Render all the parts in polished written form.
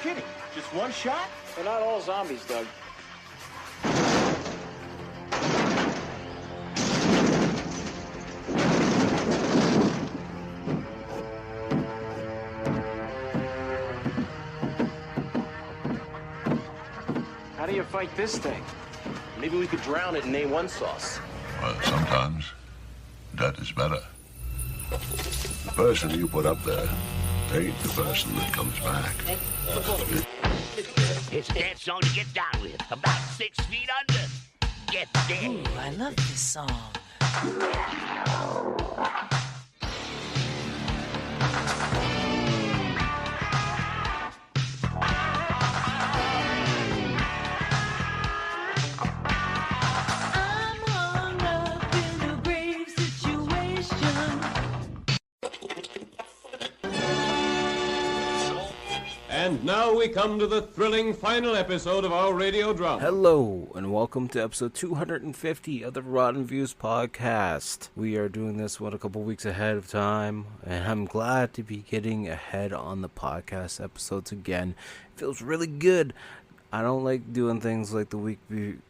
Kidding? Just one shot? They're not all zombies, Doug. How do you fight this thing? Maybe we could drown it in A1 sauce. Well, sometimes that is better. The person you put up there ain't the person that comes back. It's a dance song to get down with. About 6 feet under. Get there. Ooh, I love this song. I'm hung up in a grave situation. And now we come to the thrilling final episode of our radio drama. Hello, and welcome to episode 250 of the Rotten Views podcast. We are doing this one a couple weeks ahead of time, and I'm glad to be getting ahead on the podcast episodes again. It feels really good. I don't like doing things like the week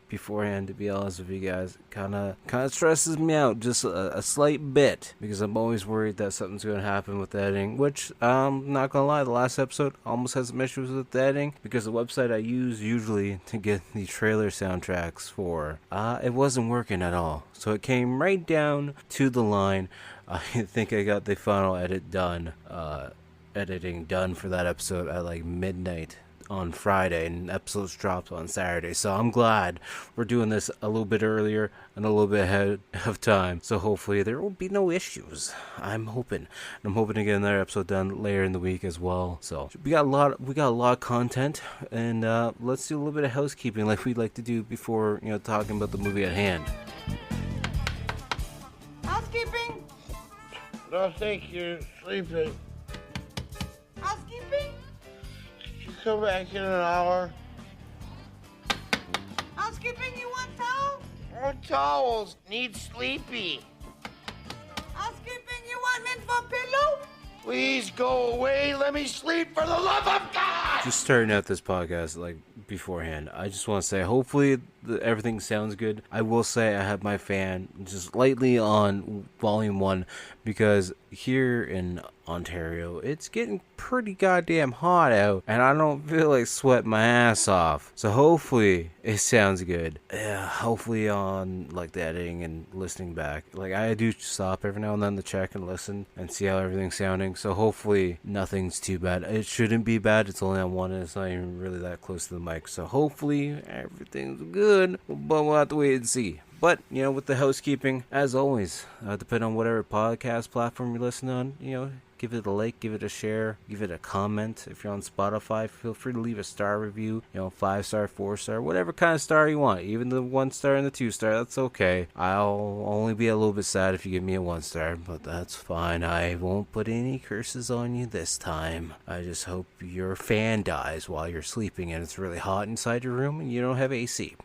beforehand, to be honest with you guys. Kind of stresses me out just a slight bit, because I'm always worried that something's going to happen with the editing, which, not going to lie, the last episode almost had some issues with the editing, because the website I use usually to get the trailer soundtracks for, it wasn't working at all. So it came right down to the line. I think I got the final editing done for that episode at like midnight on Friday, and episodes dropped on Saturday. So I'm glad we're doing this a little bit earlier and a little bit ahead of time. So hopefully there will be no issues. I'm hoping to get another episode done later in the week as well. So we got a lot of content, and let's do a little bit of housekeeping like we'd like to do before talking about the movie at hand. Housekeeping? Don't think you're sleeping. Housekeeping? Come back in an hour. Housekeeping, you want towels? More towels. Need sleepy. Housekeeping, you want mint for pillow? Please go away. Let me sleep for the love of God. Just starting out this podcast like beforehand, I just want to say hopefully everything sounds good. I will say I have my fan just lightly on volume 1 because here in Ontario it's getting pretty goddamn hot out and I don't feel like sweating my ass off. So hopefully it sounds good. Yeah, hopefully on like the editing and listening back, like I do stop every now and then to check and listen and see how everything's sounding. So hopefully nothing's too bad. It shouldn't be bad. It's only on one and it's not even really that close to the mic. So hopefully everything's good, but we'll have to wait and see. But, with the housekeeping, as always, depending on whatever podcast platform you listen on, give it a like, give it a share, give it a comment. If you're on Spotify, feel free to leave a star review, 5-star, 4-star, whatever kind of star you want. Even the 1-star and the 2-star, that's okay. I'll only be a little bit sad if you give me a 1-star, but that's fine. I won't put any curses on you this time. I just hope your fan dies while you're sleeping and it's really hot inside your room and you don't have AC.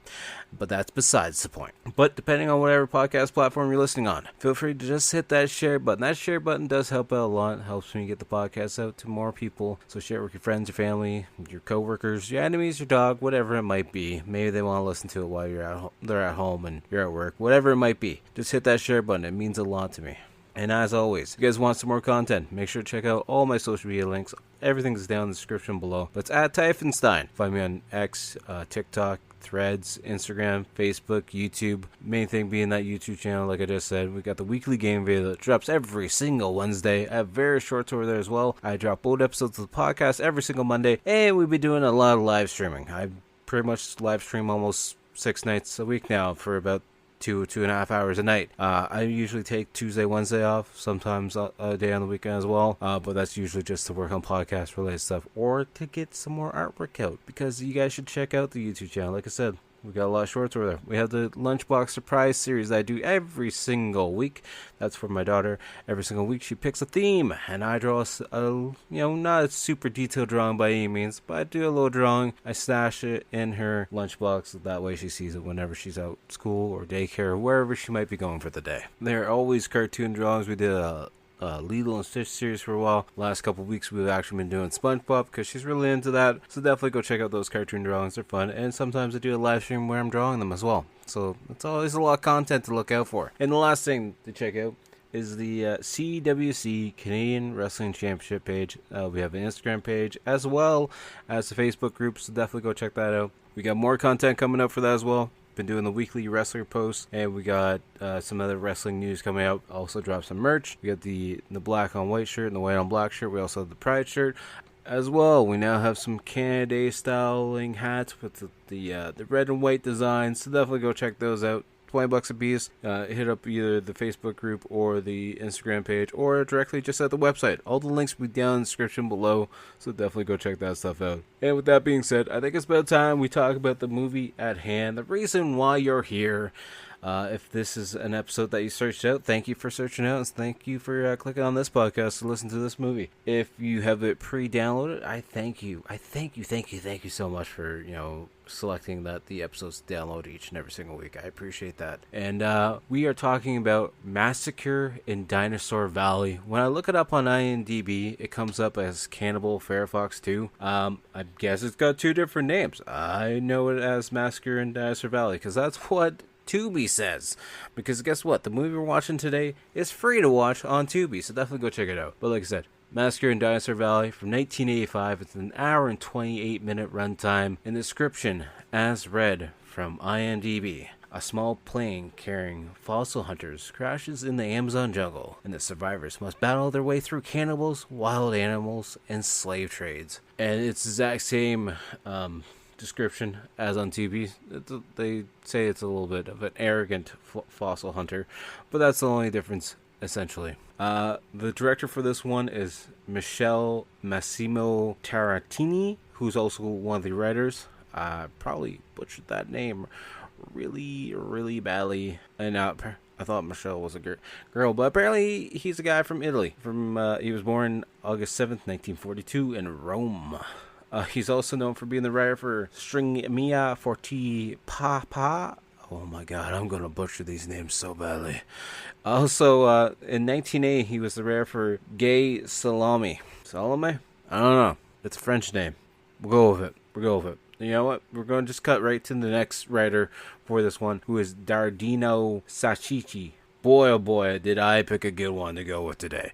But that's besides the point. But depending on whatever podcast platform you're listening on, feel free to just hit that share button. That share button does help out a lot. It helps me get the podcast out to more people. So share it with your friends, your family, your coworkers, your enemies, your dog, whatever it might be. Maybe they want to listen to it while they're at home and you're at work. Whatever it might be. Just hit that share button. It means a lot to me. And as always, if you guys want some more content, make sure to check out all my social media links. Everything's down in the description below. But it's at Typhonstein. Find me on X, TikTok, Threads, Instagram, Facebook, YouTube. Main thing being that YouTube channel, like I just said. We got the weekly game video that drops every single Wednesday. I have various shorts over there as well. I drop old episodes of the podcast every single Monday. And we'll be doing a lot of live streaming. I pretty much live stream almost 6 nights a week now for about 2.5 hours a night. I usually take Tuesday, Wednesday off, sometimes a day on the weekend as well, but that's usually just to work on podcast related stuff or to get some more artwork out, because you guys should check out the YouTube channel. Like I said, we got a lot of shorts over there. We have the Lunchbox Surprise series that I do every single week. That's for my daughter. Every single week she picks a theme, and I draw not a super detailed drawing by any means, but I do a little drawing. I stash it in her lunchbox. That way she sees it whenever she's out school or daycare or wherever she might be going for the day. They're always cartoon drawings. We did a Lilo and Stitch series for a while. Last couple weeks we've actually been doing SpongeBob because she's really into that. So definitely go check out those cartoon drawings. They're fun. And sometimes I do a live stream where I'm drawing them as well. So it's always a lot of content to look out for. And the last thing to check out is the CWC Canadian Wrestling Championship page. We have an Instagram page as well as the Facebook group, so definitely go check that out. We got more content coming up for that as well. Been doing the weekly wrestler posts, and we got some other wrestling news coming out. Also dropped some merch. We got the black on white shirt and the white on black shirt. We also have the Pride shirt as well. We now have some Canada Day styling hats with the red and white designs, so definitely go check those out. $20 a piece. Hit up either the Facebook group or the Instagram page, or directly just at the website. All the links will be down in the description below, so definitely go check that stuff out. And with that being said, I think it's about time we talk about the movie at hand, the reason why you're here. If this is an episode that you searched out, thank you for searching out, and thank you for clicking on this podcast to listen to this movie. If you have it pre-downloaded, I thank you. Thank you so much for, selecting the episodes to download each and every single week. I appreciate that. And we are talking about Massacre in Dinosaur Valley. When I look it up on IMDb, it comes up as Cannibal Firefox 2. I guess it's got two different names. I know it as Massacre in Dinosaur Valley because that's what Tubi says. Because guess what? The movie we're watching today is free to watch on Tubi, so definitely go check it out. But like I said, Massacre in Dinosaur Valley from 1985. It's an hour and 28 minute runtime. In the description, as read from IMDb, a small plane carrying fossil hunters crashes in the Amazon jungle, and the survivors must battle their way through cannibals, wild animals, and slave trades. And it's the exact same description as on TV. They say it's a little bit of an arrogant fossil hunter, but that's the only difference essentially. The director for this one is Michele Massimo Tarantini, who's also one of the writers. Probably butchered that name really badly. And I thought Michelle was a girl, but apparently he's a guy from Italy. He was born August 7th, 1942 in Rome. He's also known for being the writer for String Mia Forti Papa. Oh my god, I'm gonna butcher these names so badly. Also, in 1980, he was the writer for Gay Salami. Salome? I don't know. It's a French name. We'll go with it. You know what? We're going to just cut right to the next writer for this one, who is Dardino Sacchici. Boy, oh boy, did I pick a good one to go with today.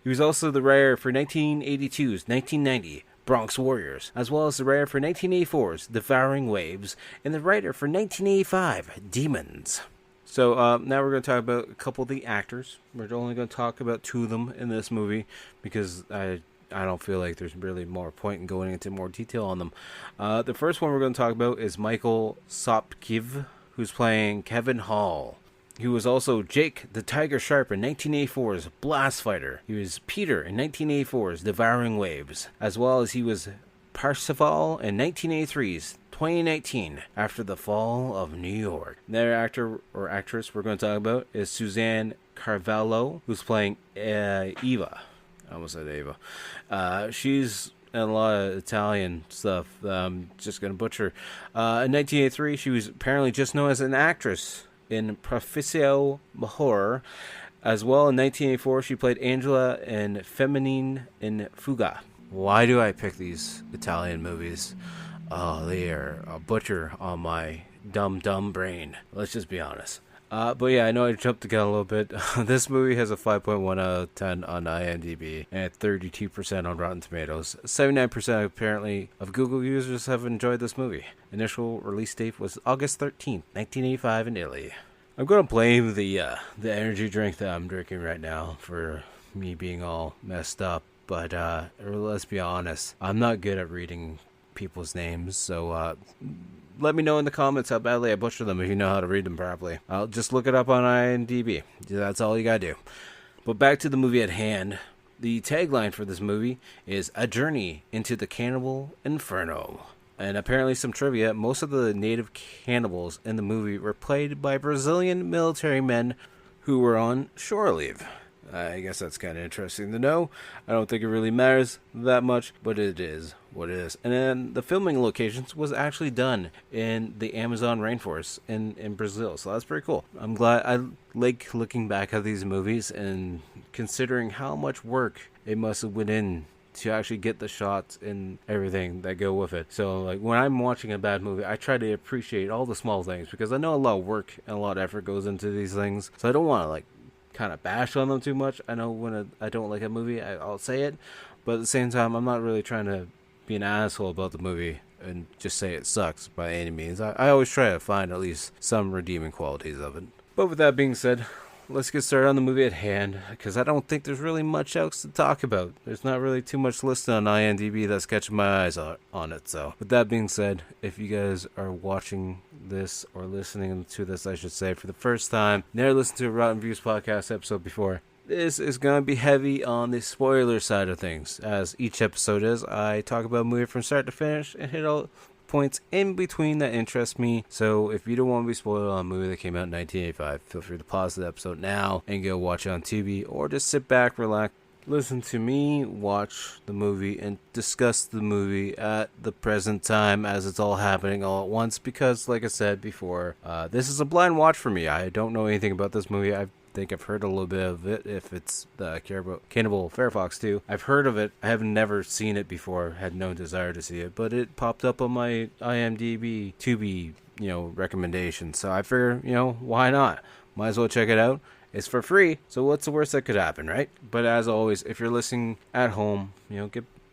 He was also the writer for 1982's 1990 Bronx Warriors, as well as the writer for 1984's Devouring Waves, and the writer for 1985 Demons. So now we're going to talk about a couple of the actors. We're only going to talk about two of them in this movie because I don't feel like there's really more point in going into more detail on them. The first one we're going to talk about is Michael Sopkiv, who's playing Kevin Hall. He was also Jake the Tiger Sharp in 1984's Blast Fighter. He was Peter in 1984's Devouring Waves, as well as he was Parsifal in 1983's 2019 After the Fall of New York. Another actor or actress we're going to talk about is Suzanne Carvalho, who's playing Eva. I almost said Ava. She's in a lot of Italian stuff. Just going to butcher. In 1983, she was apparently just known as an actress in Professio Mahor. As well, in 1984, she played Angela in Feminine in Fuga. Why do I pick these Italian movies? Oh, they are a butcher on my dumb brain. Let's just be honest. But yeah, I know I jumped the gun a little bit. This movie has a 5.1 out of 10 on IMDb and 32% on Rotten Tomatoes. 79% apparently of Google users have enjoyed this movie. Initial release date was August 13th, 1985 in Italy. I'm going to blame the energy drink that I'm drinking right now for me being all messed up. But let's be honest, I'm not good at reading people's names, so let me know in the comments how badly I butcher them if you know how to read them properly. I'll just look it up on IMDb. That's all you gotta do. But back to the movie at hand. The tagline for this movie is A Journey into the Cannibal Inferno. And apparently some trivia, most of the native cannibals in the movie were played by Brazilian military men who were on shore leave. I guess that's kind of interesting to know. I don't think it really matters that much, but it is what it is. And then the filming locations was actually done in the Amazon rainforest in Brazil, so that's pretty cool. I'm glad. I like looking back at these movies and considering how much work it must have went in to actually get the shots and everything that go with it. So like when I'm watching a bad movie, I try to appreciate all the small things because I know a lot of work and a lot of effort goes into these things. So I don't want to like kind of bash on them too much. I know when I don't like a movie, I'll say it, but at the same time, I'm not really trying to be an asshole about the movie and just say it sucks by any means. I always try to find at least some redeeming qualities of it. But with that being said, let's get started on the movie at hand, because I don't think there's really much else to talk about. There's not really too much listed on IMDb that's catching my eyes on it. So with that being said, if you guys are watching this or listening to this, I should say, for the first time, never listened to a Rotten Views podcast episode before, this is going to be heavy on the spoiler side of things. As each episode is, I talk about a movie from start to finish and hit all points in between that interest me. So if you don't want to be spoiled on a movie that came out in 1985, feel free to pause the episode now and go watch it on Tubi, or just sit back, relax, listen to me watch the movie and discuss the movie at the present time as it's all happening all at once, because like I said before, this is a blind watch for me. I don't know anything about this movie. I think I've heard a little bit of it, if it's the Cannibal Fairfox 2. I've heard of it. I have never seen it before, had no desire to see it, but it popped up on my IMDb Tubi, recommendation. So I figure, why not? Might as well check it out. It's for free, so what's the worst that could happen, right? But as always, if you're listening at home,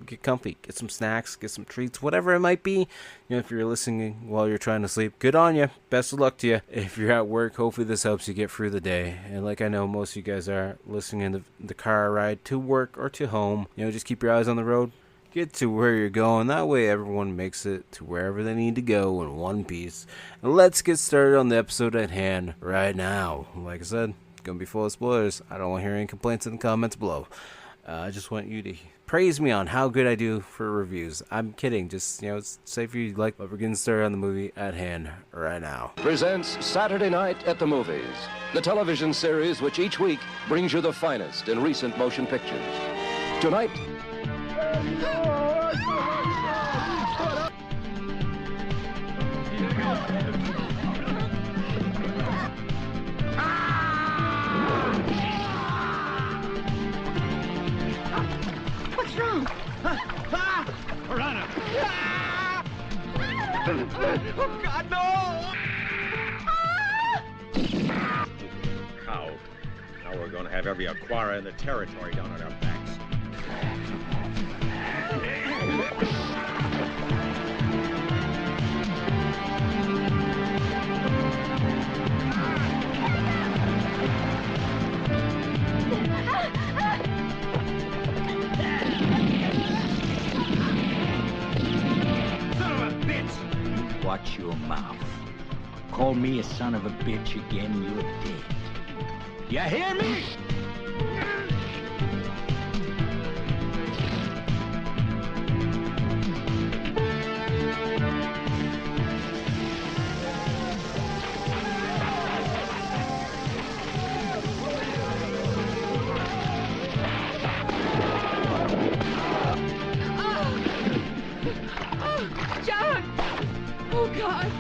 get comfy, get some snacks, get some treats, whatever it might be. If you're listening while you're trying to sleep, good on you. Best of luck to you. If you're at work, hopefully this helps you get through the day. And like I know most of you guys are listening in the car ride to work or to home, just keep your eyes on the road. Get to where you're going. That way everyone makes it to wherever they need to go in one piece. And let's get started on the episode at hand right now. Like I said, gonna be full of spoilers. I don't want to hear any complaints in the comments below. I just want you to praise me on how good I do for reviews. I'm kidding. Just, say if you like. But we're getting started on the movie at hand right now. Presents Saturday Night at the Movies, the television series which each week brings you the finest in recent motion pictures. Tonight, What's wrong? Piranha! Oh, God, no! Cow. Now we're going to have every aquara in the territory down on our backs. Watch your mouth. Call me a son of a bitch again, you're dead. You hear me? John! Oh, God!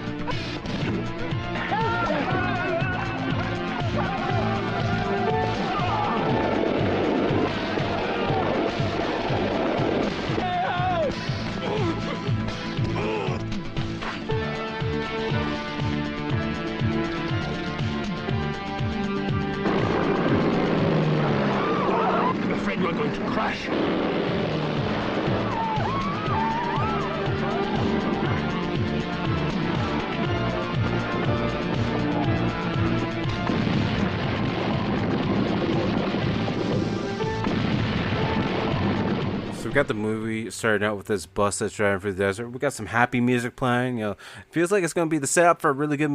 I'm afraid we're going to crash. we got the movie starting out with this bus that's driving through the desert. We got some happy music playing. Feels like it's going to be the setup for a really good,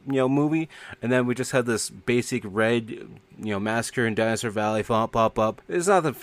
movie. And then we just had this basic red, Massacre in Dinosaur Valley font pop up. It's nothing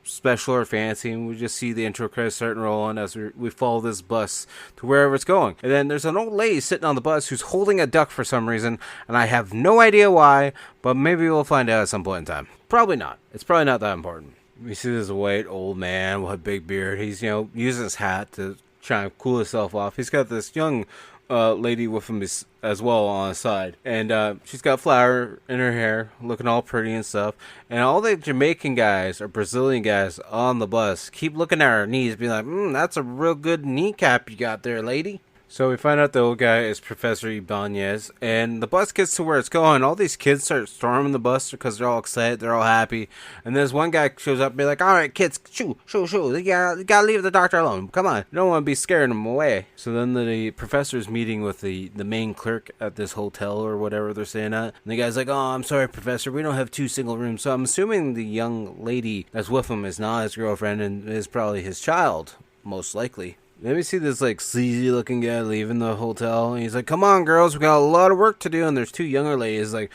special or fancy. We just see the intro credits starting rolling as we follow this bus to wherever it's going. And then there's an old lady sitting on the bus who's holding a duck for some reason, and I have no idea why, but maybe we'll find out at some point in time. Probably not. It's probably not that important. We see this white old man with a big beard. He's, using his hat to try and cool himself off. He's got this young lady with him as well on the side. And she's got flour in her hair, looking all pretty and stuff. And all the Jamaican guys or Brazilian guys on the bus keep looking at her knees, being like, that's a real good kneecap you got there, lady. So we find out the old guy is Professor Ibanez, and the bus gets to where it's going. All these kids start storming the bus because they're all excited, they're all happy. And there's one guy shows up and be like, all right, kids, shoo. You gotta leave the doctor alone. Come on. You don't want to be scaring him away. So then the professor's meeting with the main clerk at this hotel or whatever they're saying at. And the guy's like, oh, I'm sorry, Professor, we don't have 2 single rooms. So I'm assuming the young lady that's with him is not his girlfriend and is probably his child, most likely. Then we see this sleazy looking guy leaving the hotel, and he's like, come on girls, we got a lot of work to do. And there's 2 younger ladies like,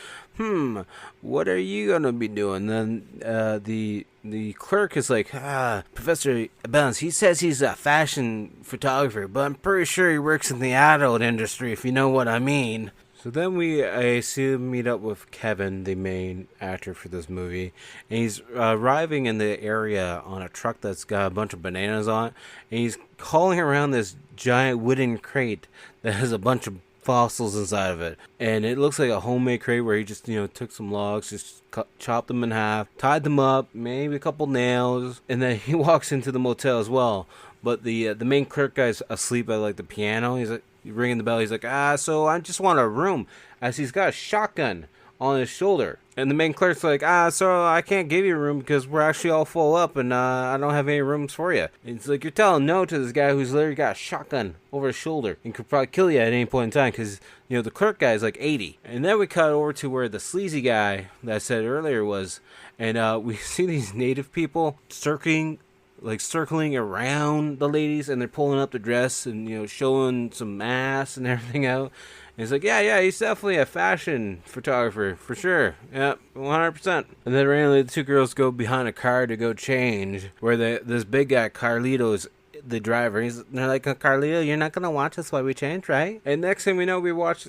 what are you gonna be doing? Then the clerk is like, Professor Bounce, he says he's a fashion photographer, but I'm pretty sure he works in the adult industry, if you know what I mean. So then I see him meet up with Kevin, the main actor for this movie, and he's arriving in the area on a truck that's got a bunch of bananas on it, and he's hauling around this giant wooden crate that has a bunch of fossils inside of it. And it looks like a homemade crate where he just, took some logs, just chopped them in half, tied them up, maybe a couple nails, and then he walks into the motel as well. But the main clerk guy's asleep at the piano. He's like, ringing the bell. He's like, so I just want a room, as he's got a shotgun on his shoulder. And the main clerk's like, so I can't give you a room because we're actually all full up and I don't have any rooms for you. And it's like, you're telling no to this guy who's literally got a shotgun over his shoulder and could probably kill you at any point in time because, the clerk guy is 80. And then we cut over to where the sleazy guy that I said earlier was, and we see these native people circling around the ladies, and they're pulling up the dress and, showing some ass and everything out. And he's like, yeah, he's definitely a fashion photographer, for sure. Yep, 100%. And then randomly the 2 girls go behind a car to go change, where this big guy, Carlito's the driver. They're like, Carlito, you're not going to watch us while we change, right? And next thing we know, we watch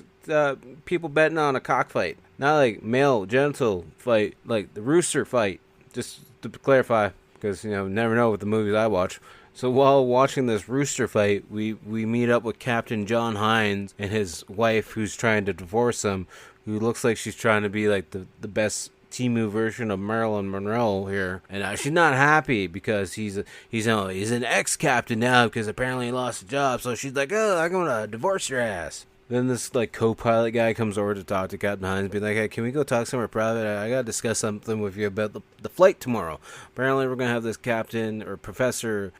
people betting on a cockfight. Not male genital fight, like the rooster fight, just to clarify. Because, never know with the movies I watch. So while watching this rooster fight, we meet up with Captain John Hines and his wife, who's trying to divorce him, who looks like she's trying to be the best Timu version of Marilyn Monroe here. And she's not happy because he's an ex-captain now because apparently he lost a job. So she's like, I'm going to divorce your ass. Then this co-pilot guy comes over to talk to Captain Hines, be like, hey, can we go talk somewhere private? I gotta discuss something with you about the flight tomorrow. Apparently we're gonna have this captain or Professor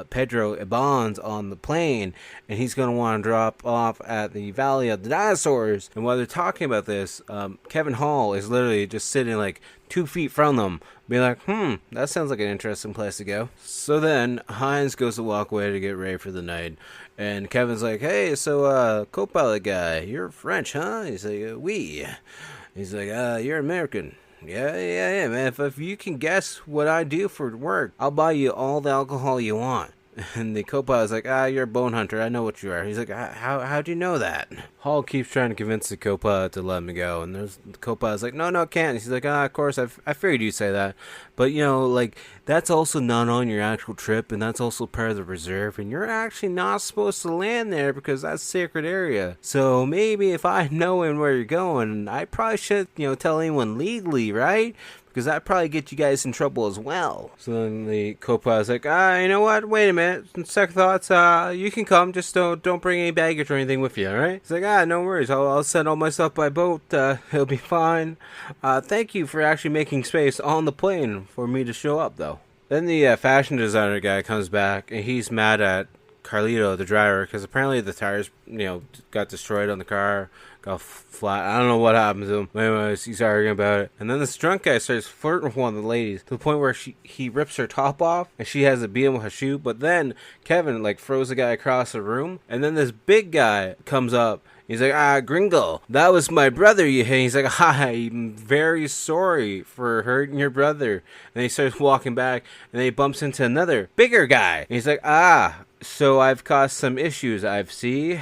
Pedro Ibanez on the plane, and he's gonna want to drop off at the Valley of the Dinosaurs. And while they're talking about this, Kevin Hall is literally just sitting 2 feet from them, being like, that sounds like an interesting place to go. So then Hines goes to walk away to get ready for the night. And Kevin's like, hey, so, co-pilot guy, you're French, huh? He's like, oui. He's like, you're American. Yeah, man. If you can guess what I do for work, I'll buy you all the alcohol you want. And the co-pilot's like, you're a bone hunter. I know what you are. He's like, how'd you know that? Hall keeps trying to convince the co-pilot to let him go. And the co-pilot's like, no, can't. He's like, of course, I figured you'd say that. But, that's also not on your actual trip. And that's also part of the reserve. And you're actually not supposed to land there because that's sacred area. So maybe if I know where you're going, I probably should, tell anyone legally, right? Because that'd probably get you guys in trouble as well. So then the co-pilot's like, you know what? Wait a minute. Second thoughts, you can come. Just don't bring any baggage or anything with you, alright? He's like, no worries. I'll send all my stuff by boat. It'll be fine. Thank you for actually making space on the plane for me to show up, though. Then the fashion designer guy comes back, and he's mad at Carlito, the driver, because apparently the tires, got destroyed on the car, got flat. I don't know what happened to him. Anyways, he's arguing about it. And then this drunk guy starts flirting with one of the ladies to the point where he rips her top off and she has to beat him with her shoe. But then Kevin, throws the guy across the room. And then this big guy comes up. He's like, Gringo, that was my brother you hit. He's like, I'm very sorry for hurting your brother. And he starts walking back, and then he bumps into another bigger guy. And he's like, so I've caused some issues, I see.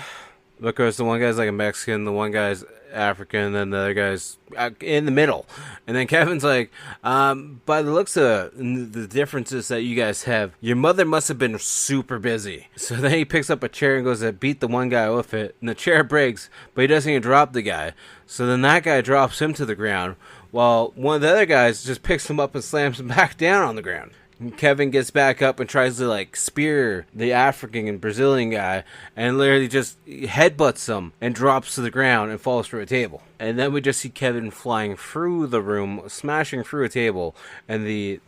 Because the one guy's like a Mexican, the one guy's African, and then the other guy's in the middle. And then Kevin's like, by the looks of the differences that you guys have, your mother must have been super busy. So then he picks up a chair and goes to beat the one guy with it, and the chair breaks, but he doesn't even drop the guy. So then that guy drops him to the ground, while one of the other guys just picks him up and slams him back down on the ground. Kevin gets back up and tries to spear the African and Brazilian guy, and literally just headbutts him and drops to the ground and falls through a table. And then we just see Kevin flying through the room, smashing through a table, and the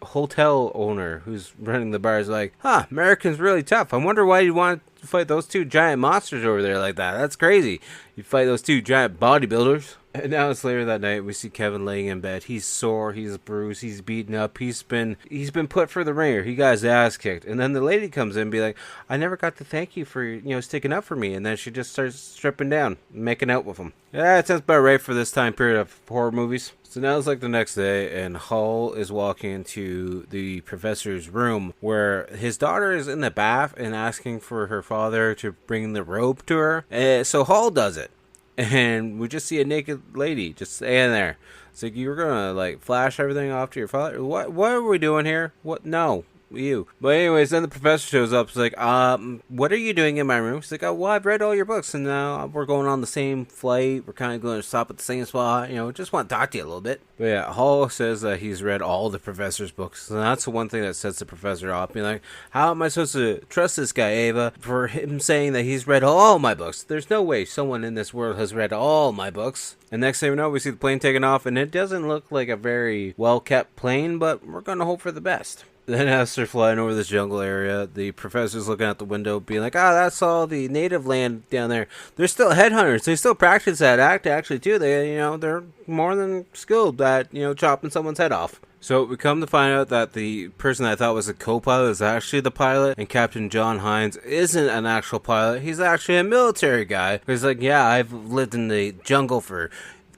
hotel owner who's running the bar is like, American's really tough. I wonder why you want to fight those two giant monsters over there like that. That's crazy. You fight those two giant bodybuilders. And now it's later that night. We see Kevin laying in bed. He's sore. He's bruised. He's beaten up. He's been put for the ringer. He got his ass kicked. And then the lady comes in and be like, I never got to thank you for sticking up for me. And then she just starts stripping down, making out with him. Yeah, it sounds about right for this time period of horror movies. So now it's the next day, and Hall is walking into the professor's room where his daughter is in the bath and asking for her father to bring the robe to her. So Hall does it. And we just see a naked lady just standing there. It's like, you were gonna flash everything off to your father? What are we doing here? What? No, you. But anyways, then the professor shows up. He's like, what are you doing in my room? He's like, well, I've read all your books, and now we're going on the same flight. We're kind of going to stop at the same spot. Just want to talk to you a little bit. But yeah, Hall says that he's read all the professor's books, and that's the one thing that sets the professor off. Being like, how am I supposed to trust this guy, Ava, for him saying that he's read all my books? There's no way someone in this world has read all my books. And next thing we know, we see the plane taking off, and it doesn't look like a very well-kept plane, but we're going to hope for the best. Then as they're flying over this jungle area, the professor's looking out the window, being like, that's all the native land down there. They're still headhunters. They still practice that act, actually, too. They, they're more than skilled at, chopping someone's head off. So we come to find out that the person I thought was a co-pilot is actually the pilot, and Captain John Hines isn't an actual pilot. He's actually a military guy. He's like, yeah, I've lived in the jungle for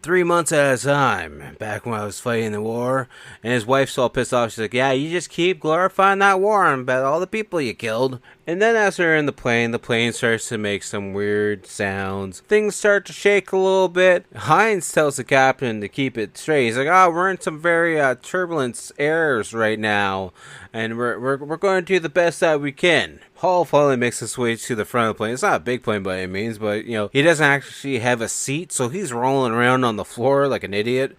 3 months at a time, back when I was fighting the war. And his wife's all pissed off. She's like, yeah, you just keep glorifying that war about all the people you killed. And then as they're in the plane starts to make some weird sounds. Things start to shake a little bit. Hines tells the captain to keep it straight. He's like, we're in some very turbulent airs right now, and we're going to do the best that we can. Hall finally makes his way to the front of the plane. It's not a big plane by any means, but he doesn't actually have a seat, so he's rolling around on the floor like an idiot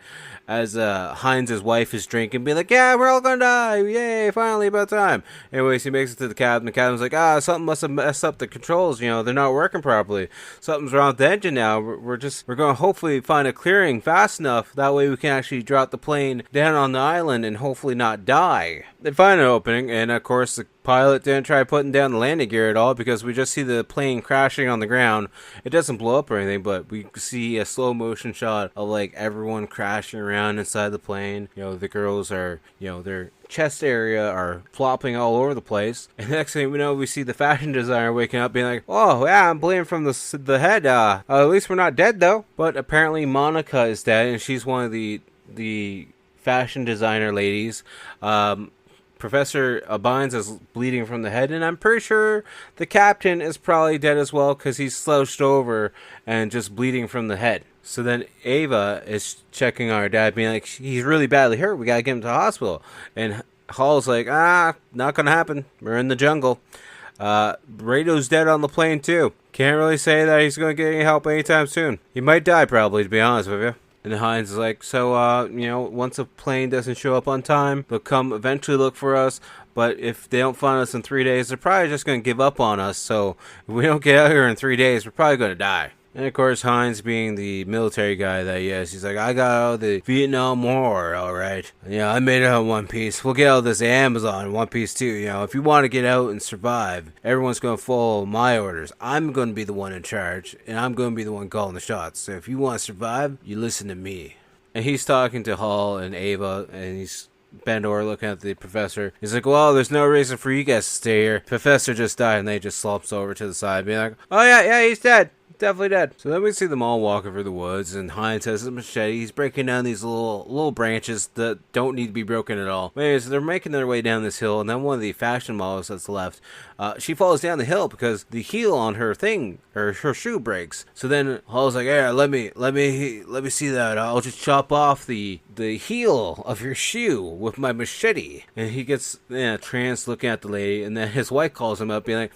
as Hines' wife is drinking, being like, yeah, we're all gonna die, yay, finally, about time. Anyways, he makes it to the cabin. The captain's like, something must have messed up the controls, they're not working properly. Something's wrong with the engine now. We're gonna hopefully find a clearing fast enough, that way we can actually drop the plane down on the island and hopefully not die. They find an opening, and of course the pilot didn't try putting down the landing gear at all, because we just see the plane crashing on the ground. It doesn't blow up or anything, but we see a slow motion shot of everyone crashing around inside the plane. The girls are, their chest area are flopping all over the place. And next thing we know, we see the fashion designer waking up being like, oh yeah, I'm bleeding from the head. At least we're not dead though. But apparently Monica is dead, and she's one of the fashion designer ladies. Professor Abines is bleeding from the head, and I'm pretty sure the captain is probably dead as well, because he's slouched over and just bleeding from the head. So then Ava is checking on her dad, being like, he's really badly hurt, we gotta get him to the hospital. And Hall's like, not gonna happen, we're in the jungle. Radio's dead on the plane too. Can't really say that he's gonna get any help anytime soon. He might die probably, to be honest with you. And Hines is like, so, once a plane doesn't show up on time, they'll come eventually look for us. But if they don't find us in 3 days, they're probably just going to give up on us. So if we don't get out here in 3 days, we're probably going to die. And of course, Hines, being the military guy that he is, he's like, I got out of the Vietnam War, alright. I made it out in one piece. We'll get out of this Amazon in one piece too. If you want to get out and survive, everyone's going to follow my orders. I'm going to be the one in charge, and I'm going to be the one calling the shots. So if you want to survive, you listen to me. And he's talking to Hall and Ava, and he's bent over looking at the professor. He's like, well, there's no reason for you guys to stay here. Professor just died, and they just slumps over to the side, being like, oh yeah, he's dead. Definitely dead. So then we see them all walking through the woods, and Hines has his machete. He's breaking down these little branches that don't need to be broken at all. But anyways, they're making their way down this hill, and then one of the fashion models that's left, she falls down the hill because the heel on her thing, her shoe breaks. So then Hall's like, "Yeah, let me see that. I'll just chop off the heel of your shoe with my machete." And he gets tranced looking at the lady, and then his wife calls him up, being like,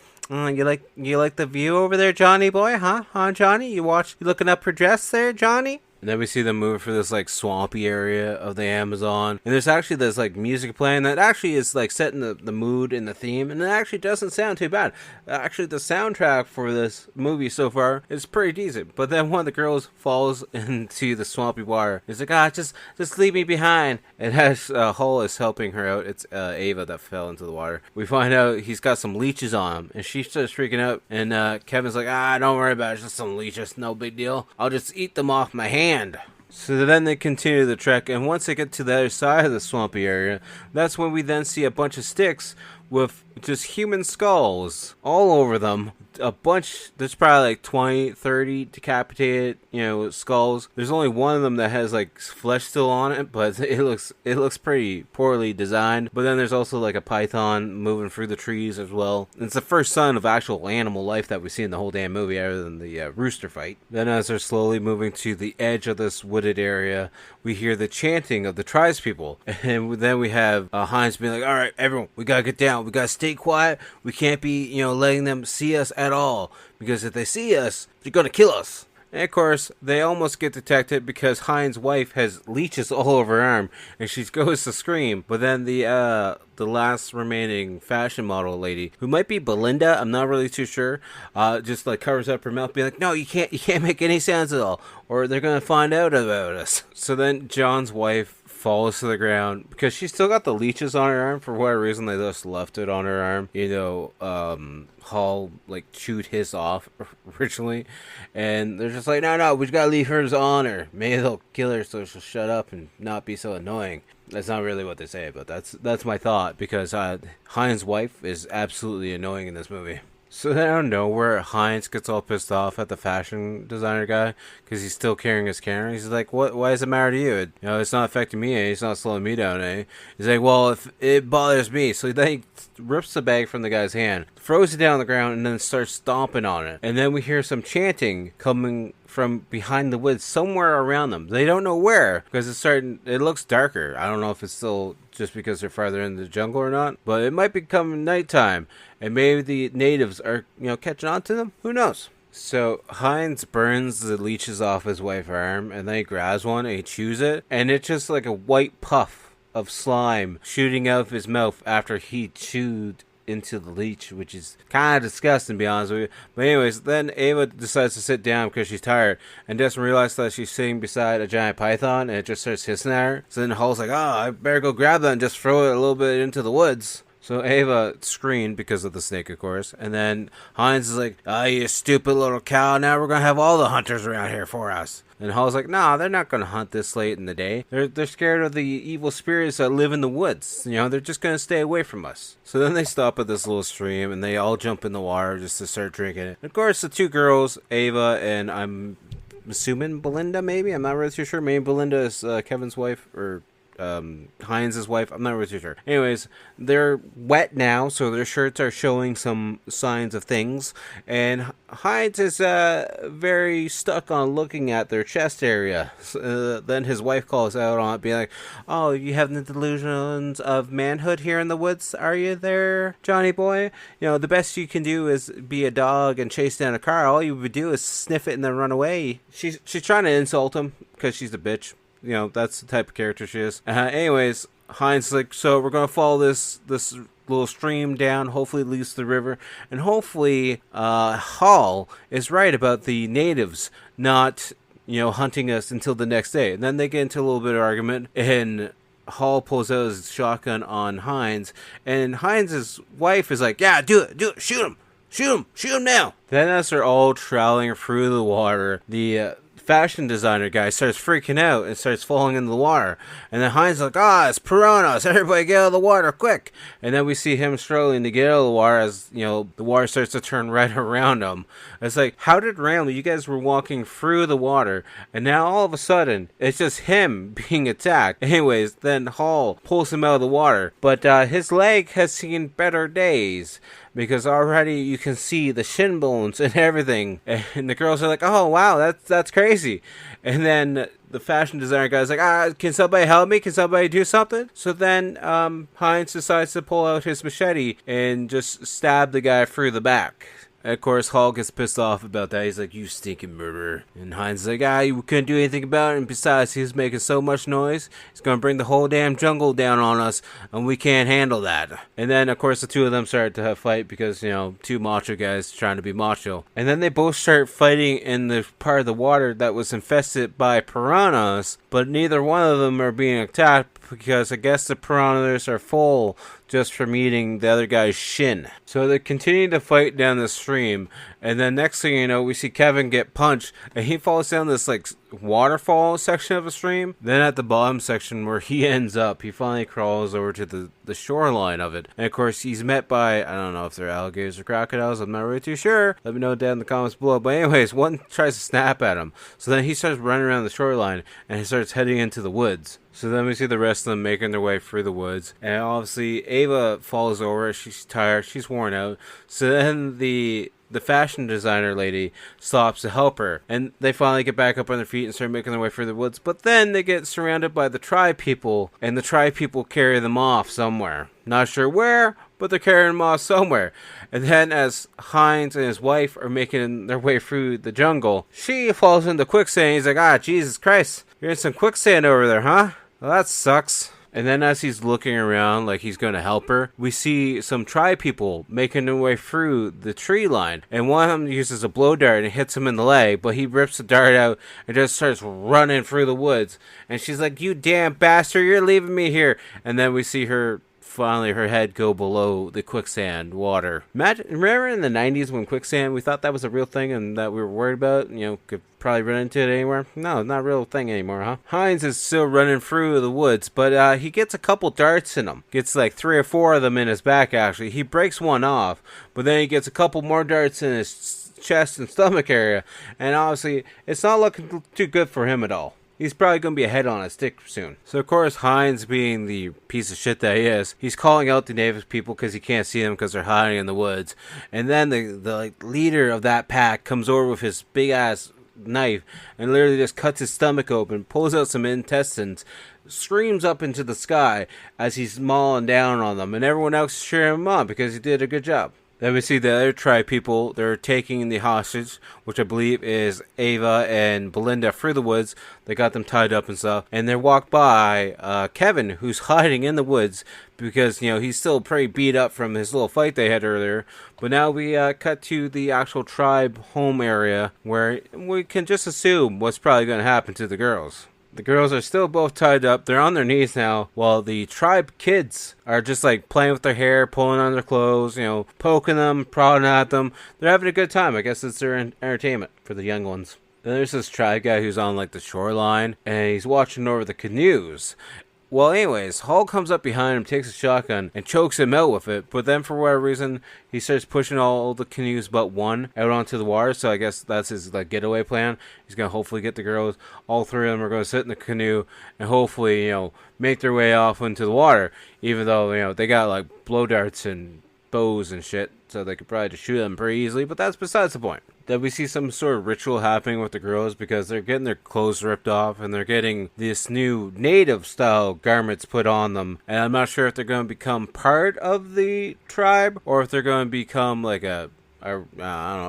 you like the view over there, Johnny boy, huh? Huh, Johnny? You looking up her dress there, Johnny? And then we see them move through this like swampy area of the Amazon, and there's actually this like music playing that actually is like setting the mood and the theme, and it actually doesn't sound too bad. Actually, the soundtrack for this movie so far is pretty decent. But then one of the girls falls into the swampy water. He's like, just leave me behind. And as Hull is helping her out, it's Ava that fell into the water. We find out he's got some leeches on him, and she starts freaking out. And Kevin's like, don't worry about it, it's just some leeches, no big deal. I'll just eat them off my hand. So then they continue the trek, and once they get to the other side of the swampy area, that's when we then see a bunch of sticks with just human skulls all over them. A bunch, there's probably like 20, 30 decapitated, skulls. There's only one of them that has like flesh still on it, but it looks pretty poorly designed. But then there's also like a python moving through the trees as well. It's the first sign of actual animal life that we see in the whole damn movie, other than the rooster fight. Then as they're slowly moving to the edge of this wooded area, we hear the chanting of the tribespeople. And then we have Hines being like, all right, everyone, we gotta get down. We gotta stay quiet. We can't be, letting them see us at all, because if they see us, they're gonna kill us. And of course, they almost get detected because Hines' wife has leeches all over her arm, and she goes to scream. But then the last remaining fashion model lady, who might be Belinda, I'm not really too sure, just like covers up her mouth, being like, "No, you can't make any sounds at all, or they're gonna find out about us." So then John's wife falls to the ground because she's still got the leeches on her arm. For whatever reason, they just left it on her arm. Hall like chewed his off originally, and they're just like, no, we just gotta leave hers on her. Maybe they'll kill her so she'll shut up and not be so annoying. That's not really what they say, but that's my thought, because Hines' wife is absolutely annoying in this movie. So then out of nowhere, Hines gets all pissed off at the fashion designer guy because he's still carrying his camera. He's like, "What? Why does it matter to you? It's not affecting me. It's not slowing me down. He's like, "Well, if it bothers me." So then he rips the bag from the guy's hand, throws it down on the ground, and then starts stomping on it. And then we hear some chanting coming from behind the woods somewhere around them. They don't know where, because it looks darker. I don't know if it's still just because they're farther in the jungle or not, but it might become nighttime, and maybe the natives are, catching on to them. Who knows? So Hines burns the leeches off his wife's arm, and then he grabs one and he chews it, and it's just like a white puff of slime shooting out of his mouth after he chewed into the leech, which is kind of disgusting, to be honest with you. But anyways, then Ava decides to sit down because she's tired, and doesn't realize that she's sitting beside a giant python, and it just starts hissing at her. So then Hull's like, I better go grab that and just throw it a little bit into the woods. So Ava screamed because of the snake, of course, and then Hines is like, you stupid little cow, now we're gonna have all the hunters around here for us. And Hall's like, nah, they're not gonna hunt this late in the day. They're scared of the evil spirits that live in the woods. They're just gonna stay away from us. So then they stop at this little stream, and they all jump in the water just to start drinking it. And of course, the two girls, Ava and I'm assuming Belinda, maybe? I'm not really too sure. Maybe Belinda is Kevin's wife, or Hines' wife. I'm not really too sure. Anyways, they're wet now, so their shirts are showing some signs of things, and Hines is very stuck on looking at their chest area. Then his wife calls out on it, being like, "Oh, you have the delusions of manhood here in the woods, are you there, Johnny boy? The best you can do is be a dog and chase down a car. All you would do is sniff it and then run away." She's trying to insult him because she's a bitch. That's the type of character she is. Anyways, Hines is like, so we're gonna follow this little stream down. Hopefully it leads to the river. And hopefully Hall is right about the natives not, hunting us until the next day. And then they get into a little bit of argument, and Hall pulls out his shotgun on Hines, and Hines' wife is like, yeah, do it, shoot him now. Then as they're all traveling through the water, the fashion designer guy starts freaking out and starts falling into the water. And then Hines is like, it's piranhas, everybody get out of the water, quick. And then we see him struggling to get out of the water as, the water starts to turn right around him. It's like, how did randomly, you guys were walking through the water, and now all of a sudden, it's just him being attacked. Anyways, then Hall pulls him out of the water, but his leg has seen better days, because already you can see the shin bones and everything. And the girls are like, oh, wow, that's crazy. And then the fashion designer guy's like, can somebody help me? Can somebody do something? So then Hines decides to pull out his machete and just stab the guy through the back. And of course, Hall gets pissed off about that. He's like, you stinking murderer. And Hines is like, you couldn't do anything about it. And besides, he's making so much noise, he's going to bring the whole damn jungle down on us, and we can't handle that. And then, of course, the two of them start to have a fight because, two macho guys trying to be macho. And then they both start fighting in the part of the water that was infested by piranhas, but neither one of them are being attacked because I guess the piranhas are full just from eating the other guy's shin. So they continue to fight down the stream, and then next thing you know, we see Kevin get punched, and he falls down this waterfall section of the stream. Then at the bottom section where he ends up, he finally crawls over to the shoreline of it. And of course, he's met by, I don't know if they're alligators or crocodiles, I'm not really too sure. Let me know down in the comments below. But anyways, one tries to snap at him. So then he starts running around the shoreline, and he starts heading into the woods. So then we see the rest of them making their way through the woods. And obviously, Ava falls over. She's tired. She's worn out. So then the fashion designer lady stops to help her. And they finally get back up on their feet and start making their way through the woods. But then they get surrounded by the tribe people. And the tribe people carry them off somewhere. Not sure where, but they're carrying them off somewhere. And then as Hines and his wife are making their way through the jungle, she falls into quicksand. He's like, Jesus Christ, you're in some quicksand over there, huh? Well, that sucks. And then as he's looking around like he's going to help her, we see some tribe people making their way through the tree line. And one of them uses a blow dart and hits him in the leg, but he rips the dart out and just starts running through the woods. And she's like, you damn bastard, you're leaving me here. And then we see her finally her head go below the quicksand water. Remember in the 90s when quicksand, we thought that was a real thing and that we were worried about, could probably run into it anywhere? No, not a real thing anymore, huh? Hines is still running through the woods, but he gets a couple darts in him. Gets like 3 or 4 of them in his back, actually. He breaks one off, but then he gets a couple more darts in his chest and stomach area, and obviously it's not looking too good for him at all. He's probably going to be a head on a stick soon. So, of course, Hines, being the piece of shit that he is, he's calling out the native people because he can't see them because they're hiding in the woods. And then the leader of that pack comes over with his big-ass knife and literally just cuts his stomach open, pulls out some intestines, screams up into the sky as he's mauling down on them. And everyone else cheering him on because he did a good job. Then we see the other tribe people. They're taking the hostage, which I believe is Ava and Belinda, through the woods. They got them tied up and stuff. And they walk by Kevin, who's hiding in the woods because, he's still pretty beat up from his little fight they had earlier. But now we cut to the actual tribe home area where we can just assume what's probably going to happen to the girls. The girls are still both tied up. They're on their knees now, while the tribe kids are just playing with their hair, pulling on their clothes, poking them, prodding at them. They're having a good time. I guess it's their entertainment for the young ones. Then there's this tribe guy who's on the shoreline, and he's watching over the canoes. Well, anyways, Hall comes up behind him, takes a shotgun, and chokes him out with it. But then, for whatever reason, he starts pushing all the canoes but one out onto the water. So I guess that's his getaway plan. He's going to hopefully get the girls. All 3 of them are going to sit in the canoe and hopefully, make their way off into the water. Even though, they got, blow darts and bows and shit. So they could probably just shoot them pretty easily. But that's besides the point. That we see some sort of ritual happening with the girls because they're getting their clothes ripped off and they're getting this new native style garments put on them. And I'm not sure if they're going to become part of the tribe or if they're going to become a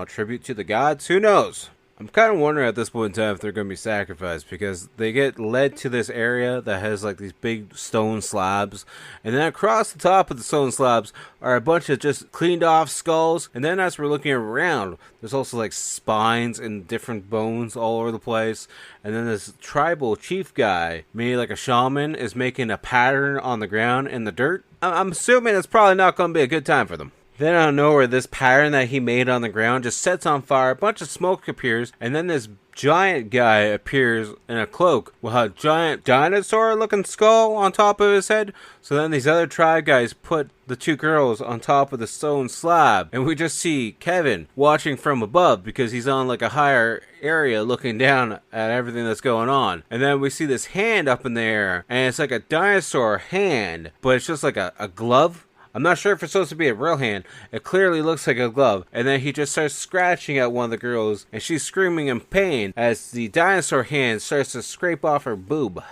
tribute to the gods. Who knows? I'm kind of wondering at this point in time if they're going to be sacrificed, because they get led to this area that has like these big stone slabs, and then across the top of the stone slabs are a bunch of just cleaned off skulls. And then as we're looking around, there's also like spines and different bones all over the place. And then this tribal chief guy, maybe like a shaman, is making a pattern on the ground in the dirt. I'm assuming it's probably not going to be a good time for them. Then out of nowhere, this pattern that he made on the ground just sets on fire, a bunch of smoke appears, and then this giant guy appears in a cloak with a giant dinosaur-looking skull on top of his head. So then these other tribe guys put the two girls on top of the stone slab, and we just see Kevin watching from above because he's on like a higher area looking down at everything that's going on. And then we see this hand up in the air, and it's like a dinosaur hand, but it's just like a glove. I'm not sure if it's supposed to be a real hand. It clearly looks like a glove. And then he just starts scratching at one of the girls, and she's screaming in pain as the dinosaur hand starts to scrape off her boob.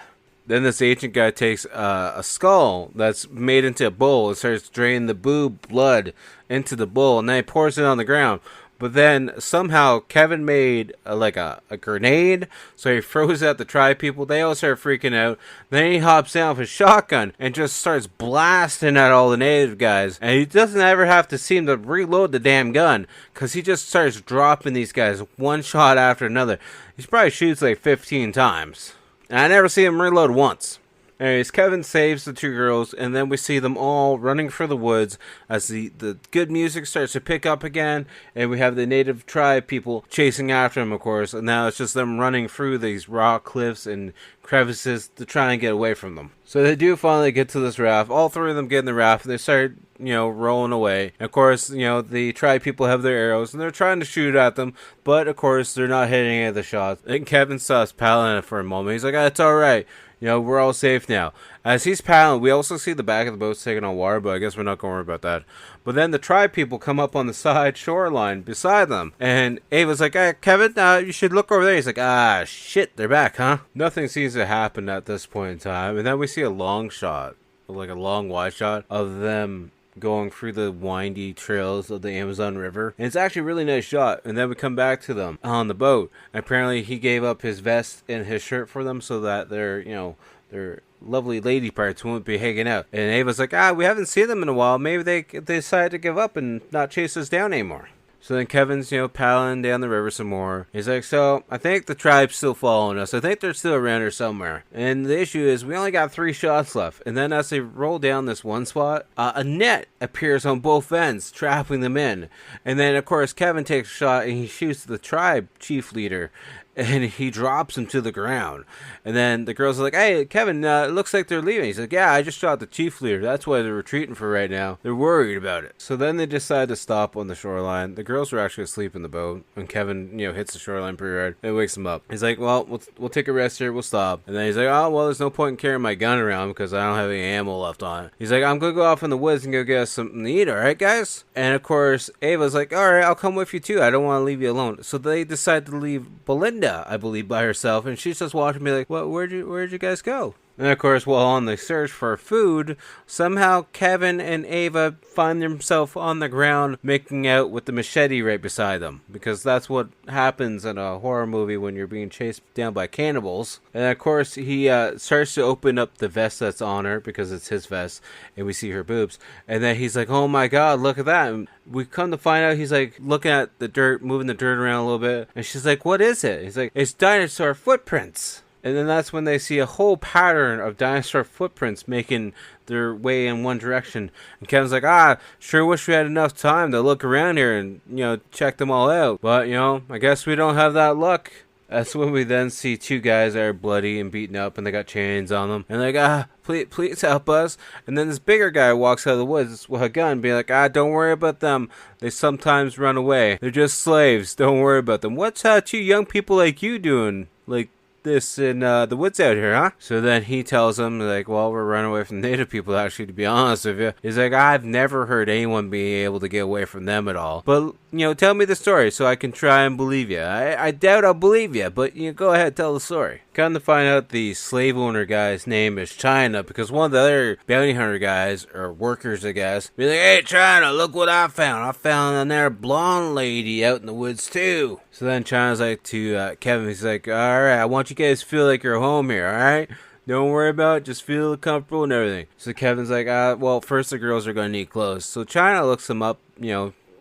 Then this ancient guy takes a skull that's made into a bowl and starts draining the boob blood into the bowl, and then he pours it on the ground. But then somehow Kevin made a grenade, so he throws at the tribe people. They all start freaking out. Then he hops down with his shotgun and just starts blasting at all the native guys. And he doesn't ever have to seem to reload the damn gun, because he just starts dropping these guys one shot after another. He probably shoots like 15 times. And I never see him reload once. Anyways, Kevin saves the two girls, and then we see them all running for the woods as the good music starts to pick up again, and we have the native tribe people chasing after them, of course, and now it's just them running through these rock cliffs and crevices to try and get away from them. So they do finally get to this raft. All three of them get in the raft, and they start, rolling away. And of course, the tribe people have their arrows, and they're trying to shoot at them, but of course, they're not hitting any of the shots. And Kevin stops paddling it for a moment. He's like, it's alright. We're all safe now. As he's paddling, we also see the back of the boat taking on water, but I guess we're not going to worry about that. But then the tribe people come up on the side shoreline beside them, and Ava's like, hey, Kevin, you should look over there. He's like, shit, they're back, huh? Nothing seems to happen at this point in time, and then we see a long shot, like a long wide shot of them going through the windy trails of the Amazon River. And it's actually a really nice shot. And then we come back to them on the boat. And apparently he gave up his vest and his shirt for them so that their lovely lady parts won't be hanging out. And Ava's like, we haven't seen them in a while. Maybe they decided to give up and not chase us down anymore. So then Kevin's, paddling down the river some more. He's like, so I think the tribe's still following us. I think they're still around here somewhere. And the issue is we only got 3 shots left. And then as they roll down this one spot, a net appears on both ends, trapping them in. And then, of course, Kevin takes a shot and he shoots the tribe chief leader. And he drops him to the ground. And then the girls are like, hey, Kevin, it looks like they're leaving. He's like, yeah, I just shot the chief leader. That's why they're retreating for right now. They're worried about it. So then they decide to stop on the shoreline. The girls were actually asleep in the boat. And Kevin, hits the shoreline pretty hard. And wakes them up. He's like, well, we'll take a rest here. We'll stop. And then he's like, oh, well, there's no point in carrying my gun around because I don't have any ammo left on it. He's like, I'm going to go off in the woods and go get us something to eat, all right, guys? And, of course, Ava's like, all right, I'll come with you, too. I don't want to leave you alone. So they decide to leave Belinda, I believe, by herself, and she's just watching me like, "What? Where'd you guys go?" And of course, while on the search for food, somehow Kevin and Ava find themselves on the ground making out with the machete right beside them, because that's what happens in a horror movie when you're being chased down by cannibals. And of course, he starts to open up the vest that's on her because it's his vest, and we see her boobs. And then he's like, "Oh my God, look at that!" And we come to find out he's like looking at the dirt, moving the dirt around a little bit, and she's like, "What is it?" He's like, "It's dinosaur footprints." And then that's when they see a whole pattern of dinosaur footprints making their way in one direction. And Kevin's like, sure wish we had enough time to look around here and, check them all out. But, I guess we don't have that luck. That's when we then see 2 guys that are bloody and beaten up and they got chains on them. And they're like, please help us. And then this bigger guy walks out of the woods with a gun being like, don't worry about them. They sometimes run away. They're just slaves. Don't worry about them. What's 2 young people like you doing? Like, this in the woods out here, huh? So then he tells them, like, well, we're running away from native people, actually, to be honest with you. He's like, I've never heard anyone be able to get away from them at all. But, tell me the story so I can try and believe you. I doubt I'll believe you, but go ahead, tell the story. Come to find out, the slave owner guy's name is China, because one of the other bounty hunter guys, or workers, I guess, be like, hey, China, look what I found. I found another blonde lady out in the woods, too. So then China's like to Kevin, he's like, all right, I want you guys to feel like you're home here, all right? Don't worry about it, just feel comfortable and everything. So Kevin's like, well, first the girls are going to need clothes. So China looks him up,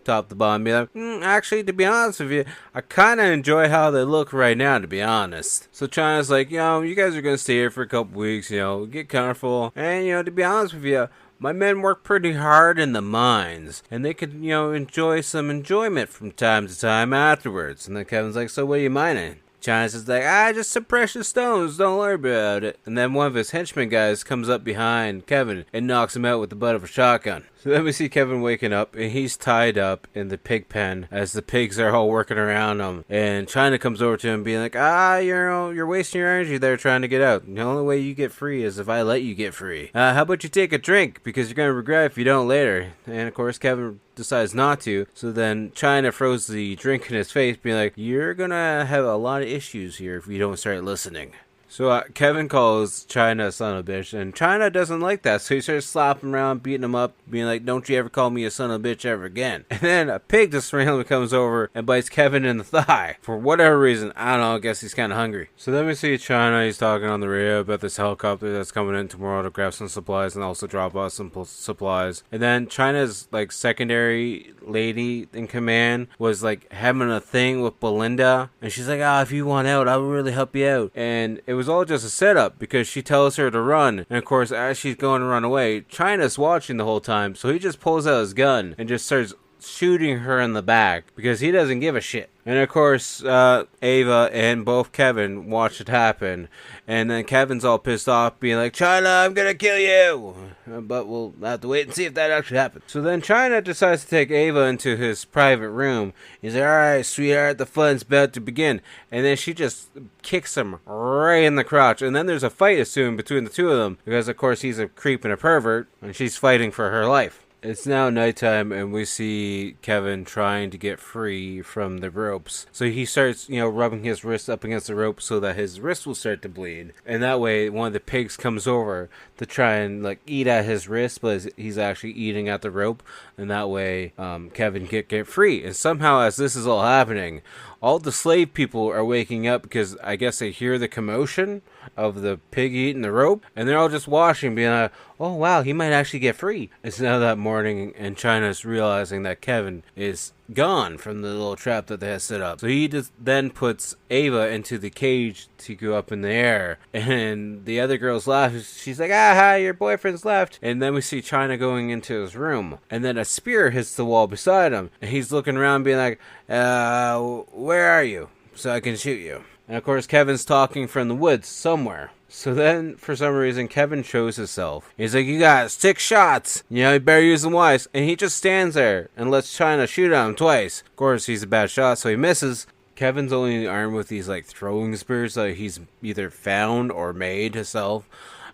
top to bottom, be like, actually, to be honest with you, I kind of enjoy how they look right now, to be honest. So China's like, you guys are going to stay here for a couple weeks, get comfortable. And, to be honest with you, my men work pretty hard in the mines, and they could, enjoy some enjoyment from time to time afterwards. And then Kevin's like, so what are you mining? China's just like, just some precious stones, don't worry about it. And then one of his henchmen guys comes up behind Kevin and knocks him out with the butt of a shotgun. So then we see Kevin waking up, and he's tied up in the pig pen as the pigs are all working around him. And China comes over to him being like, you're wasting your energy there trying to get out. The only way you get free is if I let you get free. How about you take a drink, because you're going to regret it if you don't later. And of course Kevin decides not to. So then China throws the drink in his face, being like, you're going to have a lot of issues here if you don't start listening. So Kevin calls China a son of a bitch, and China doesn't like that, so he starts slapping around, beating him up, being like, don't you ever call me a son of a bitch ever again. And then a pig just randomly comes over and bites Kevin in the thigh. For whatever reason, I don't know, I guess he's kind of hungry. So then we see China, he's talking on the radio about this helicopter that's coming in tomorrow to grab some supplies and also drop off some supplies. And then China's, secondary lady in command was, having a thing with Belinda, and she's like, if you want out, I will really help you out. And it was all just a setup, because she tells her to run, and of course as she's going to run away, China's watching the whole time, so he just pulls out his gun and just starts shooting her in the back, because he doesn't give a shit. And of course Ava and both Kevin watch it happen, and then Kevin's all pissed off, being like, China, I'm gonna kill you, but we'll have to wait and see if that actually happens. So then China decides to take Ava into his private room. He's like, alright, sweetheart, the fun's about to begin. And then she just kicks him right in the crotch, and then there's a fight ensuing between the two of them, because of course he's a creep and a pervert, and she's fighting for her life. It's now nighttime, and we see Kevin trying to get free from the ropes. So he starts, rubbing his wrist up against the rope so that his wrist will start to bleed. And that way, one of the pigs comes over to try and, eat at his wrist, but he's actually eating at the rope. And that way, Kevin can get free. And somehow, as this is all happening, all the slave people are waking up, because I guess they hear the commotion of the pig eating the rope, and they're all just watching, being like, oh wow, he might actually get free. It's now that morning, and China's realizing that Kevin is gone from the little trap that they had set up. So he just then puts Ava into the cage to go up in the air, and the other girls laugh. She's like, hi, your boyfriend's left. And then we see China going into his room, and then a spear hits the wall beside him, and he's looking around being like, where are you, so I can shoot you. And of course Kevin's talking from the woods somewhere. So then, for some reason, Kevin shows himself. He's like, you got 6 shots. You better use them wise. And he just stands there and lets China shoot at him twice. Of course, he's a bad shot, so he misses. Kevin's only armed with these, throwing spears that he's either found or made himself.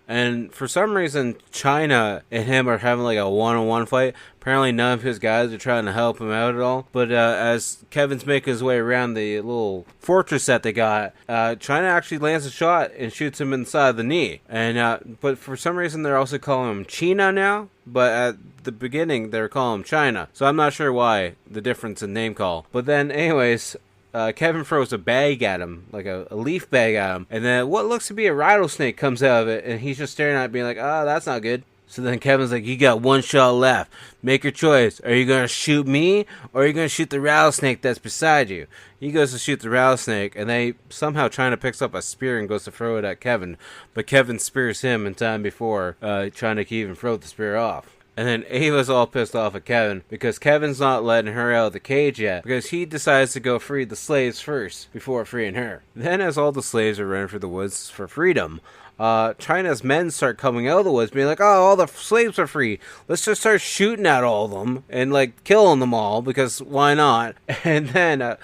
And for some reason, China and him are having a one-on-one fight. Apparently none of his guys are trying to help him out at all. But as Kevin's making his way around the little fortress that they got, China actually lands a shot and shoots him inside the knee. And but for some reason, they're also calling him China now. But at the beginning, they were calling him China. So I'm not sure why, the difference in name call. But then anyways, Kevin throws a bag at him, a leaf bag at him, and then what looks to be a rattlesnake comes out of it, and he's just staring at it being like, that's not good. So then Kevin's like, you got 1 shot left. Make your choice. Are you going to shoot me, or are you going to shoot the rattlesnake that's beside you? He goes to shoot the rattlesnake, and they somehow China picks up a spear and goes to throw it at Kevin, but Kevin spears him in time before China can even throw the spear off. And then Ava's all pissed off at Kevin because Kevin's not letting her out of the cage yet, because he decides to go free the slaves first before freeing her. Then as all the slaves are running for the woods for freedom, China's men start coming out of the woods being like, all the slaves are free. Let's just start shooting at all of them and killing them all, because why not? And then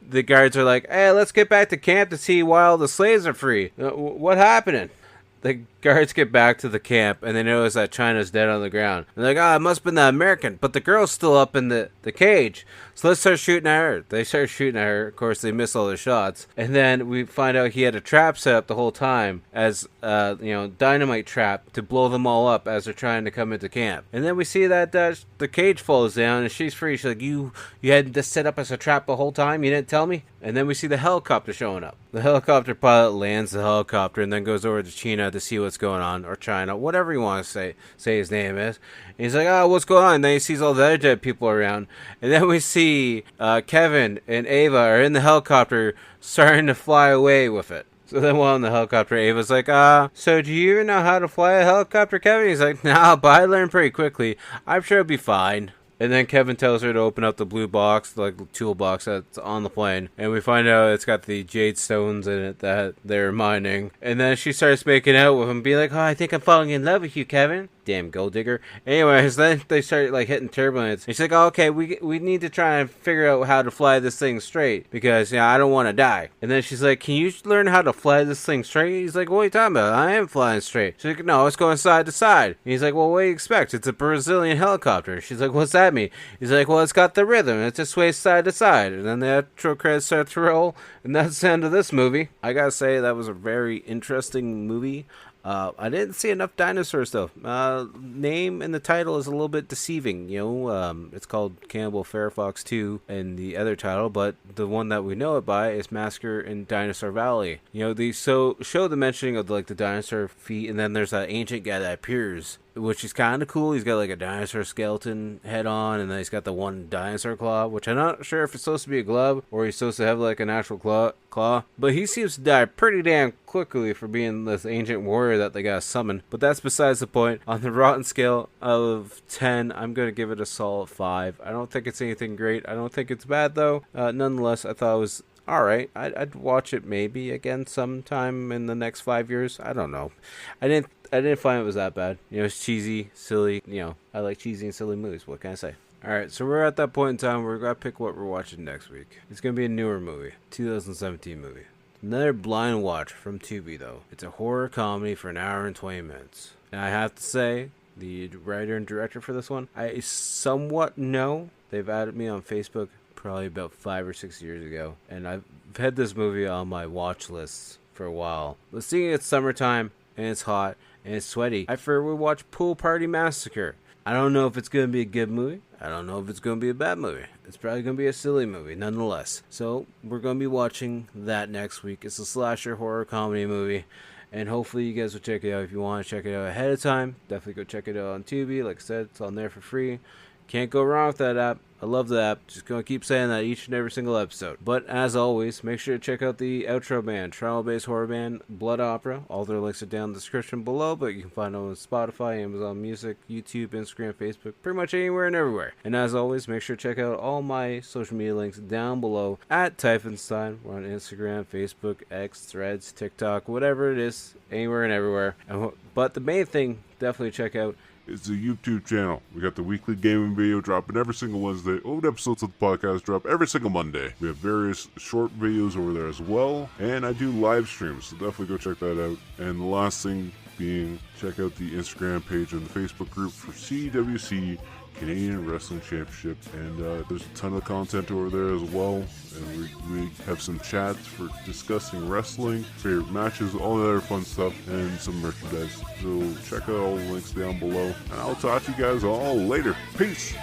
the guards are like, hey, let's get back to camp to see why all the slaves are free. What happened? the guards get back to the camp and they notice that China's dead on the ground. And they're like, it must have been the American, but the girl's still up in the cage. So let's start shooting at her. They start shooting at her. Of course, they miss all their shots. And then we find out he had a trap set up the whole time as, dynamite trap to blow them all up as they're trying to come into camp. And then we see that the cage falls down and she's free. She's like, you had this set up as a trap the whole time? You didn't tell me? And then we see the helicopter showing up. The helicopter pilot lands the helicopter and then goes over to China to see what's going on, or China, whatever you want to say his name is. And he's like, what's going on? And then he sees all the other dead people around. And then we see Kevin and Ava are in the helicopter starting to fly away with it. So then while in the helicopter, Ava's like, so do you even know how to fly a helicopter, Kevin? He's like, nah, but I learned pretty quickly. I'm sure it'll be fine. And then Kevin tells her to open up the blue box, like toolbox that's on the plane. And we find out it's got the jade stones in it that they're mining. And then she starts making out with him, being like, I think I'm falling in love with you, Kevin. Damn gold digger. Anyways, then they start like hitting turbulence. And she's like, okay, we need to try and figure out how to fly this thing straight because I don't want to die. And then she's like, can you learn how to fly this thing straight? He's like, what are you talking about? I am flying straight. She's like, no, it's going side to side. And he's like, well, what do you expect? It's a Brazilian helicopter. She's like, what's that mean? He's like, well, it's got the rhythm. It just sways side to side. And then the outro credits start to roll. And that's the end of this movie. I gotta say, that was a very interesting movie. I didn't see enough dinosaurs though. Name in the title is a little bit deceiving. It's called Cannibal Firefox 2 in the other title, but the one that we know it by is Massacre in Dinosaur Valley. They show the mentioning of the dinosaur feet, and then there's that ancient guy that appears, which is kind of cool. He's got like a dinosaur skeleton head on, and then he's got the one dinosaur claw, which I'm not sure if it's supposed to be a glove or he's supposed to have like an actual claw. But he seems to die pretty damn quickly for being this ancient warrior that they gotta summon. But that's besides the point. On the rotten scale of 10, I'm gonna give it a solid 5. I don't think it's anything great. I don't think it's bad though. Nonetheless, I thought it was alright. I'd watch it maybe again sometime in the next 5 years. I don't know. I didn't find it was that bad. It's cheesy, silly. I like cheesy and silly movies. What can I say? Alright, so we're at that point in time where we're going to pick what we're watching next week. It's going to be a newer movie. 2017 movie. Another blind watch from Tubi, though. It's a horror comedy for an hour and 20 minutes. And I have to say, the writer and director for this one, I somewhat know. They've added me on Facebook probably about 5 or 6 years ago. And I've had this movie on my watch list for a while. But seeing it's summertime, and it's hot, and it's sweaty, I figured we'd watch Pool Party Massacre. I don't know if it's going to be a good movie. I don't know if it's going to be a bad movie. It's probably going to be a silly movie, nonetheless. So, we're going to be watching that next week. It's a slasher horror comedy movie. And hopefully you guys will check it out. If you want to check it out ahead of time, definitely go check it out on Tubi. Like I said, it's on there for free. Can't go wrong with that app. I love the app. Just going to keep saying that each and every single episode. But as always, make sure to check out the outro band, Toronto-based horror band Blood Opera. All their links are down in the description below, but you can find them on Spotify, Amazon Music, YouTube, Instagram, Facebook, pretty much anywhere and everywhere. And as always, make sure to check out all my social media links down below at Typhonstein. We're on Instagram, Facebook, X, Threads, TikTok, whatever it is, anywhere and everywhere. But the main thing, definitely check out It's a YouTube channel. We got the weekly gaming video dropping every single Wednesday. Old episodes of the podcast drop every single Monday. We have various short videos over there as well. And I do live streams, so definitely go check that out. And the last thing being, check out the Instagram page and the Facebook group for CWC Canadian Wrestling Championship, and there's a ton of content over there as well, and we have some chats for discussing wrestling, favorite matches, all that other fun stuff, and some merchandise. So check out all the links down below, and I'll talk to you guys all later. Peace!